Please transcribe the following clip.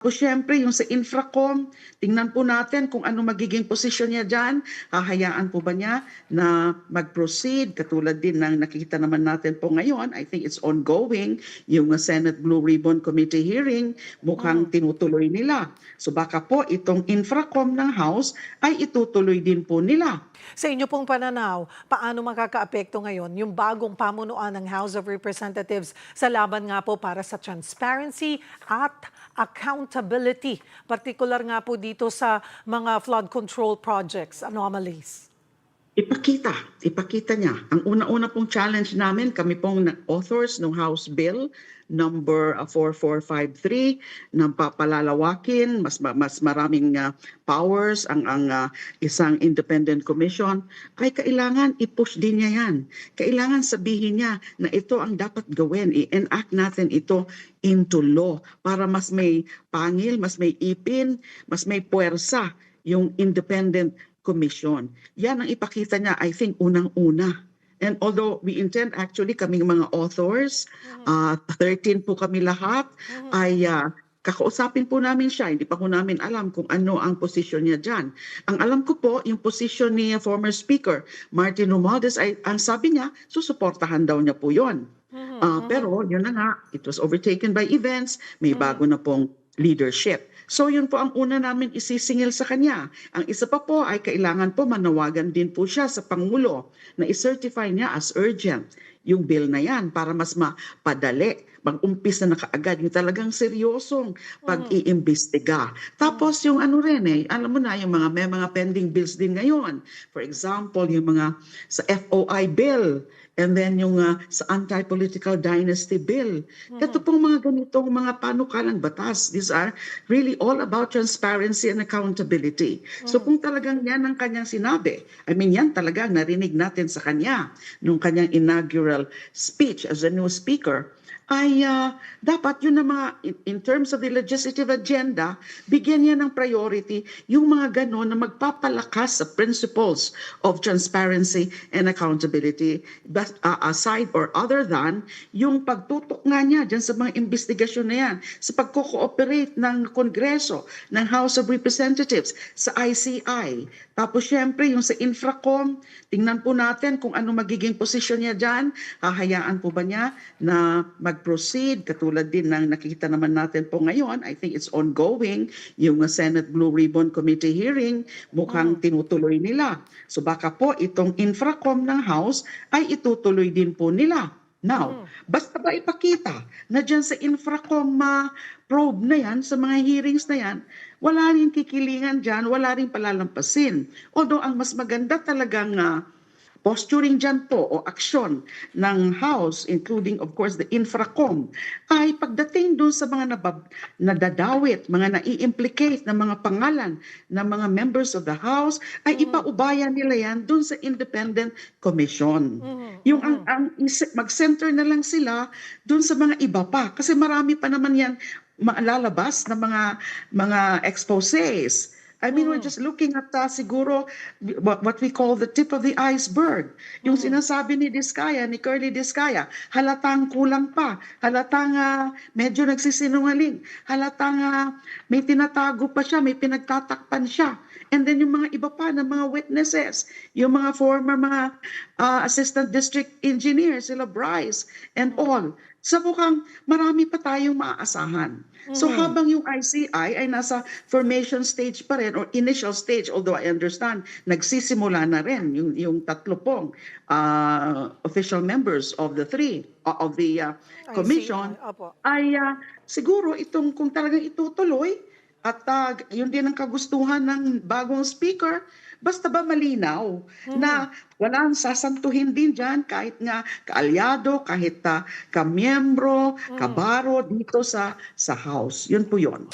Tapos syempre yung sa Infracom, tingnan po natin kung ano magiging posisyon niya dyan. Hahayaan po ba niya na mag-proceed? Katulad din ng nakikita naman natin po ngayon, I think it's ongoing, yung Senate Blue Ribbon Committee hearing, mukhang tinutuloy nila. So baka po itong Infracom ng House ay itutuloy din po nila. Sa inyo pong pananaw, paano makakaapekto ngayon yung bagong pamunuan ng House of Representatives sa laban nga po para sa transparency at accountability, partikular nga po dito sa mga flood control projects, anomalies? Ipakita niya. Ang una-una pong challenge namin, kami pong authors ng House Bill number 4453 na papalalawakin, mas maraming powers ang isang independent commission, ay kailangan i-push din niya yan. Kailangan sabihin niya na ito ang dapat gawin. I-enact natin ito into law para mas may pangil, mas may ipin, mas may puwersa yung independent commission. Yan ang ipakita niya, I think, unang-una. And although we intend actually kaming mga authors, 13 po kami lahat, ay kakausapin po namin siya. Hindi pa po namin alam kung ano ang posisyon niya dyan. Ang alam ko po, yung posisyon ni former Speaker Martin Romualdez, ay ang sabi niya, susuportahan daw niya po yun. Pero yun na nga, it was overtaken by events, may bago na pong leadership. So yun po ang una namin isisingil sa kanya. Ang isa pa po ay kailangan po manawagan din po siya sa Pangulo na i-certify niya as urgent yung bill na yan para mas mapadali, mag-umpisa na kaagad yung talagang seryosong pag-iimbestiga. Tapos yung ano rin alam mo na yung may mga pending bills din ngayon. For example, yung mga sa FOI bill, and then yung sa anti-political dynasty bill. Ito pong mga ganitong mga panukalang batas. These are really all about transparency and accountability. So kung talagang yan ang kanyang sinabi, I mean yan talaga narinig natin sa kanya nung kanyang inaugural speech as a new speaker, ay dapat yun na mga, in terms of the legislative agenda, bigyan niya ng priority yung mga ganon na magpapalakas sa principles of transparency and accountability, but, aside or other than yung pagtutok nga niya dyan sa mga investigasyon na yan, sa pagko-cooperate ng Kongreso, ng House of Representatives, sa ICI. Tapos syempre yung sa Infracom, tingnan po natin kung ano magiging posisyon niya dyan. Hahayaan po ba niya na mag-proceed? Katulad din ng nakikita naman natin po ngayon, I think it's ongoing, yung Senate Blue Ribbon Committee hearing, mukhang tinutuloy nila. So baka po itong Infracom ng House ay itutuloy din po nila. Now, basta ba ipakita na dyan sa Infracom probe na yan, sa mga hearings na yan, wala rin kikilingan dyan, wala rin palalampasin. Although ang mas maganda talagang posturing dyan po o aksyon ng House, including of course the Infracom, ay pagdating doon sa mga nadadawit, mga nai-implicate na mga pangalan ng mga members of the House, ay ipaubaya nila yan doon sa Independent Commission. Yung mag-center na lang sila doon sa mga iba pa, kasi marami pa naman yan lalabas na mga exposes. I mean, we're just looking at siguro what we call the tip of the iceberg. Yung sinasabi ni Diskaya, ni Curly Diskaya, halatang kulang pa, halatang medyo nagsisinungaling, halatang may tinatago pa siya, may pinagtatakpan siya. And then yung mga iba pa na mga witnesses, yung mga former mga assistant district engineers, sila Bryce and all. Sa mukhang marami pa tayong maaasahan. So habang yung ICI ay nasa formation stage pa rin or initial stage, although I understand nagsisimula na rin yung tatlo pong official members of the commission, ay siguro itong kung talagang itutuloy at yun din ang kagustuhan ng bagong speaker, basta ba malinaw na walang sasantuhin din dyan kahit nga kaalyado, kahit kamiyembro, kabaro dito sa House. Yun po yun.